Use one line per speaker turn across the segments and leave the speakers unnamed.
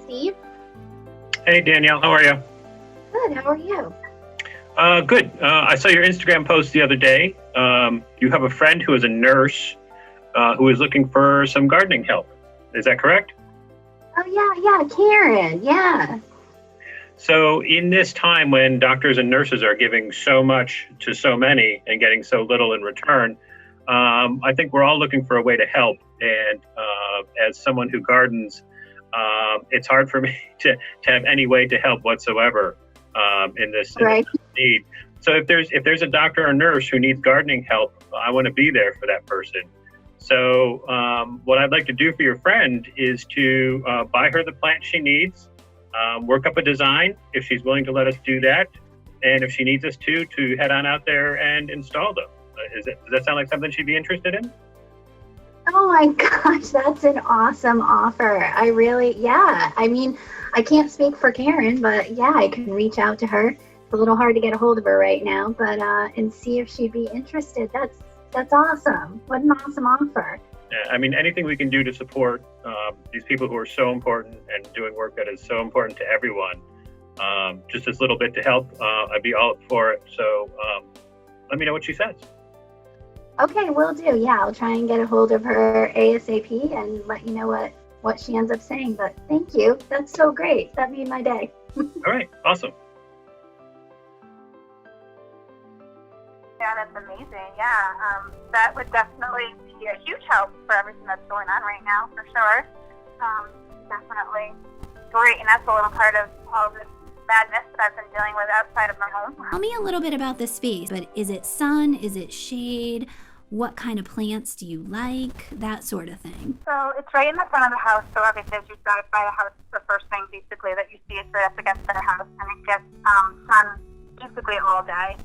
Steve.
Hey, Danielle, how are you?
Good, how are you?
Good. I saw your Instagram post the other day. You have a friend who is a nurse who is looking for some gardening help. Is that correct?
Oh, yeah, Karen, yeah.
So in this time when doctors and nurses are giving so much to so many and getting so little in return, I think we're all looking for a way to help. And as someone who gardens, it's hard for me to have any way to help whatsoever in this need. So if there's a doctor or nurse who needs gardening help, I want to be there for that person. So what I'd like to do for your friend is to buy her the plant she needs, work up a design if she's willing to let us do that, and if she needs us to head on out there and install them. Does that sound like something she'd be interested in?
Oh my gosh, that's an awesome offer. I mean, I can't speak for Karen, but yeah, I can reach out to her. It's a little hard to get a hold of her right now, but and see if she'd be interested. That's awesome. What an awesome offer.
Yeah, I mean, anything we can do to support these people who are so important and doing work that is so important to everyone, just this little bit to help, I'd be all up for it. So let me know what she says.
Okay, will do. Yeah, I'll try and get a hold of her ASAP and let you know what she ends up saying. But thank you. That's so great. That made my day.
All right, awesome.
Yeah, that's amazing. Yeah, that would definitely be a huge help for everything that's going on right now, for sure. Definitely great, and that's a little part of all this madness that I've been dealing with outside of my home.
Tell me a little bit about the space, but is it sun? Is it shade? What kind of plants do you like? That sort of thing.
So it's right in the front of the house, so obviously as you drive by the house, the first thing basically that you see is right up against the house, and it gets sun basically all day.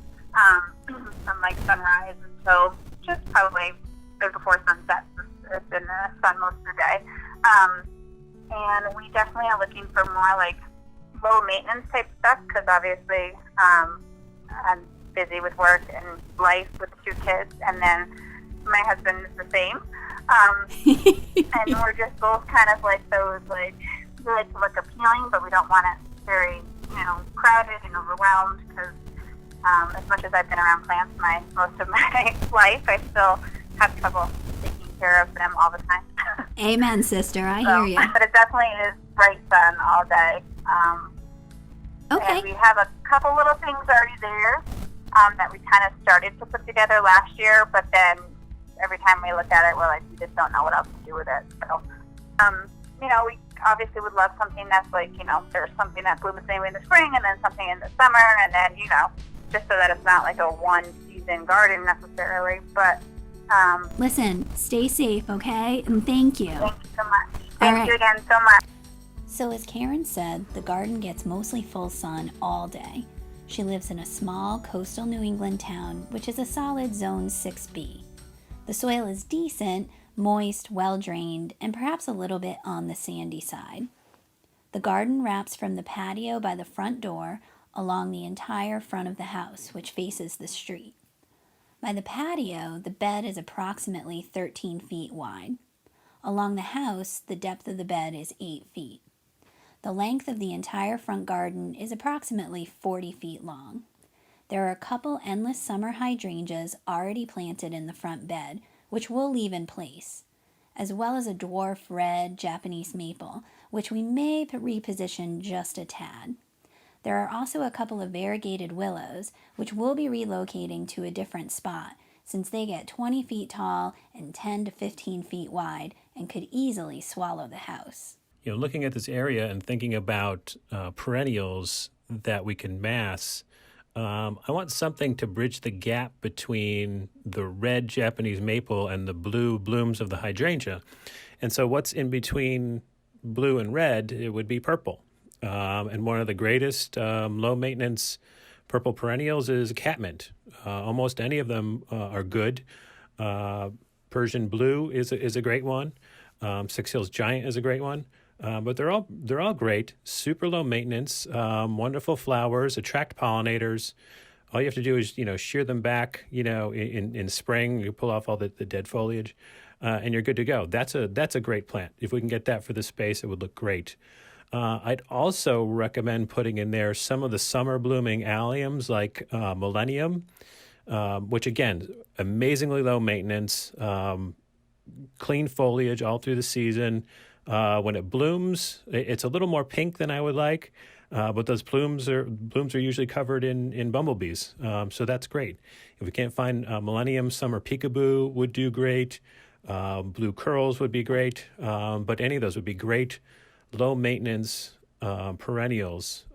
From like sunrise until just probably right before sunset. It's in the sun most of the day. And we definitely are looking for more like low maintenance type stuff because obviously I'm busy with work and life with 2 kids, and then my husband is the same. And we're just both kind of like those, like, we like to look appealing, but we don't want it very, crowded and overwhelmed because as much as I've been around plants most of my life, I still have trouble taking care of them all the time.
Amen, sister. I hear you.
But it definitely is bright sun all day.
Okay.
And we have a couple little things already there that we kind of started to put together last year, but then every time we look at it, we're like, we just don't know what else to do with it. So, we obviously would love something that's like, there's something that blooms maybe in the spring and then something in the summer, and then, just so that it's not like a one-season garden necessarily, but...
Listen, stay safe, okay? And thank you.
Thank you so much. Thank you again so much.
So as Karen said, the garden gets mostly full sun all day. She lives in a small coastal New England town, which is a solid zone 6B. The soil is decent, moist, well-drained, and perhaps a little bit on the sandy side. The garden wraps from the patio by the front door along the entire front of the house, which faces the street. By the patio, the bed is approximately 13 feet wide. Along the house, the depth of the bed is 8 feet. The length of the entire front garden is approximately 40 feet long. There are a couple endless summer hydrangeas already planted in the front bed, which we'll leave in place, as well as a dwarf red Japanese maple, which we may reposition just a tad. There are also a couple of variegated willows, which we'll be relocating to a different spot, since they get 20 feet tall and 10 to 15 feet wide and could easily swallow the house.
Looking at this area and thinking about perennials that we can mass, I want something to bridge the gap between the red Japanese maple and the blue blooms of the hydrangea. And so what's in between blue and red, it would be purple. And one of the greatest low-maintenance purple perennials is catmint. Almost any of them are good. Persian blue is a great one. Six Hills Giant is a great one. But they're all great. Super low maintenance. Wonderful flowers. Attract pollinators. All you have to do is shear them back. In spring you pull off all the dead foliage, and you're good to go. That's a great plant. If we can get that for the space, it would look great. I'd also recommend putting in there some of the summer blooming alliums like Millennium, which again, amazingly low maintenance, clean foliage all through the season. When it blooms, it's a little more pink than I would like, but those blooms are usually covered in bumblebees, so that's great. If we can't find Millennium, summer peekaboo would do great. Blue curls would be great, but any of those would be great low maintenance perennials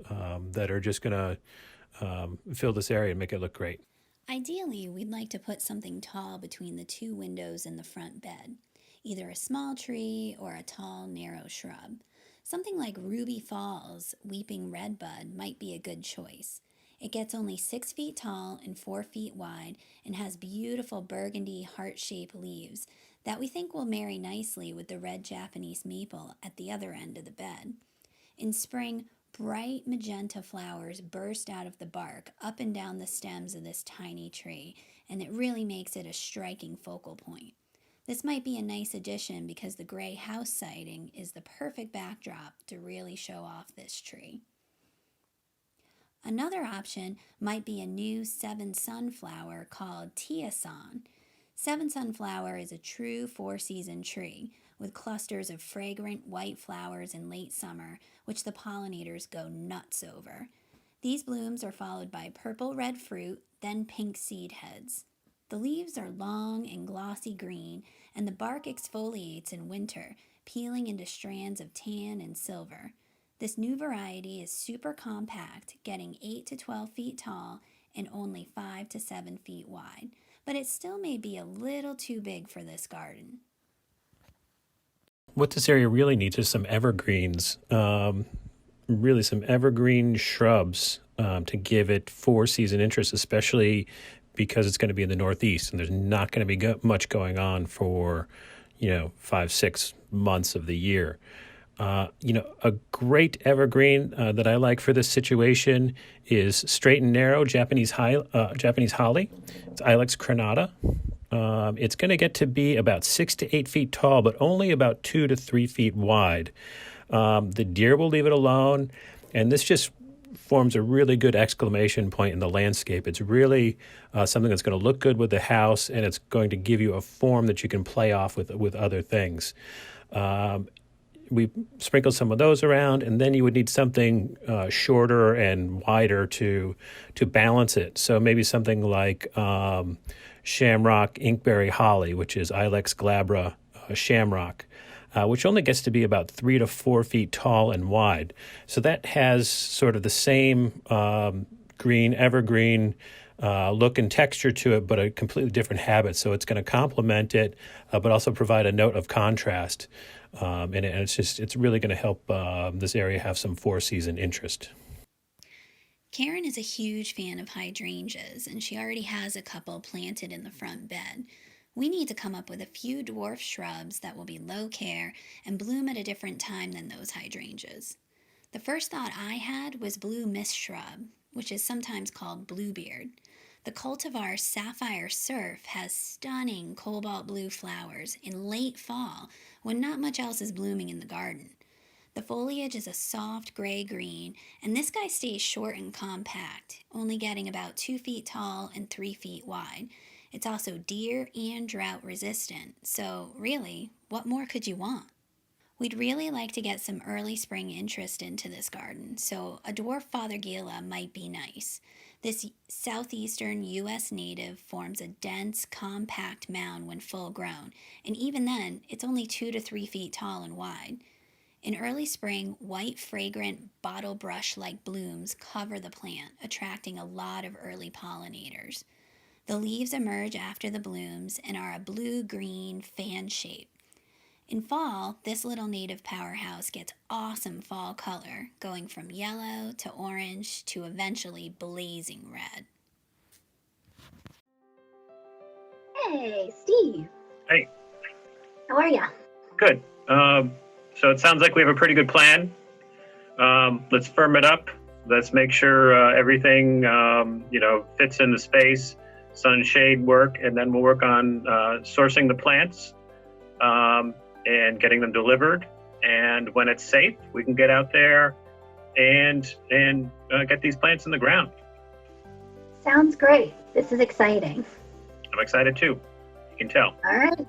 that are just going to fill this area and make it look great.
Ideally, we'd like to put something tall between the two windows in the front bed, either a small tree or a tall, narrow shrub. Something like Ruby Falls Weeping Redbud might be a good choice. It gets only 6 feet tall and 4 feet wide and has beautiful burgundy heart-shaped leaves that we think will marry nicely with the red Japanese maple at the other end of the bed. In spring, bright magenta flowers burst out of the bark up and down the stems of this tiny tree, and it really makes it a striking focal point. This might be a nice addition because the gray house siding is the perfect backdrop to really show off this tree. Another option might be a new Seven Sunflower called Tia-san. Seven Sunflower is a true 4-season tree with clusters of fragrant white flowers in late summer, which the pollinators go nuts over. These blooms are followed by purple-red fruit, then pink seed heads. The leaves are long and glossy green, and the bark exfoliates in winter, peeling into strands of tan and silver. This new variety is super compact, getting 8 to 12 feet tall and only 5 to 7 feet wide, but it still may be a little too big for this garden.
What this area really needs is some evergreens, really some evergreen shrubs to give it 4-season interest, especially because it's going to be in the Northeast and there's not going to be much going on for, 5-6 months of the year. A great evergreen that I like for this situation is straight and narrow Japanese holly. It's Ilex crenata. It's going to get to be about 6 to 8 feet tall, but only about 2 to 3 feet wide. The deer will leave it alone, and this just forms a really good exclamation point in the landscape. It's really something that's going to look good with the house, and it's going to give you a form that you can play off with other things. We sprinkled some of those around, and then you would need something shorter and wider to balance it. So maybe something like Shamrock inkberry holly, which is Ilex glabra Shamrock, which only gets to be about 3 to 4 feet tall and wide. So that has sort of the same evergreen look and texture to it, but a completely different habit. So it's going to complement it, but also provide a note of contrast. And it's really going to help this area have some 4-season interest.
Karen is a huge fan of hydrangeas, and she already has a couple planted in the front bed. We need to come up with a few dwarf shrubs that will be low care and bloom at a different time than those hydrangeas. The first thought I had was blue mist shrub, which is sometimes called bluebeard. The cultivar Sapphire Surf has stunning cobalt blue flowers in late fall when not much else is blooming in the garden. The foliage is a soft gray-green, and this guy stays short and compact, only getting about 2 feet tall and 3 feet wide. It's also deer and drought resistant, so really, what more could you want? We'd really like to get some early spring interest into this garden, so a dwarf Fothergilla might be nice. This southeastern U.S. native forms a dense, compact mound when full grown, and even then, it's only 2 to 3 feet tall and wide. In early spring, white, fragrant, bottle brush-like blooms cover the plant, attracting a lot of early pollinators. The leaves emerge after the blooms and are a blue-green fan shape. In fall, this little native powerhouse gets awesome fall color, going from yellow to orange to eventually blazing red.
Hey, Steve.
Hey.
How are ya?
Good. So it sounds like we have a pretty good plan. Let's firm it up. Let's make sure everything, fits in the space, sunshade work, and then we'll work on sourcing the plants and getting them delivered And when it's safe, we can get out there and get these plants in the ground.
Sounds great. This is exciting.
I'm excited too. You can tell.
All right.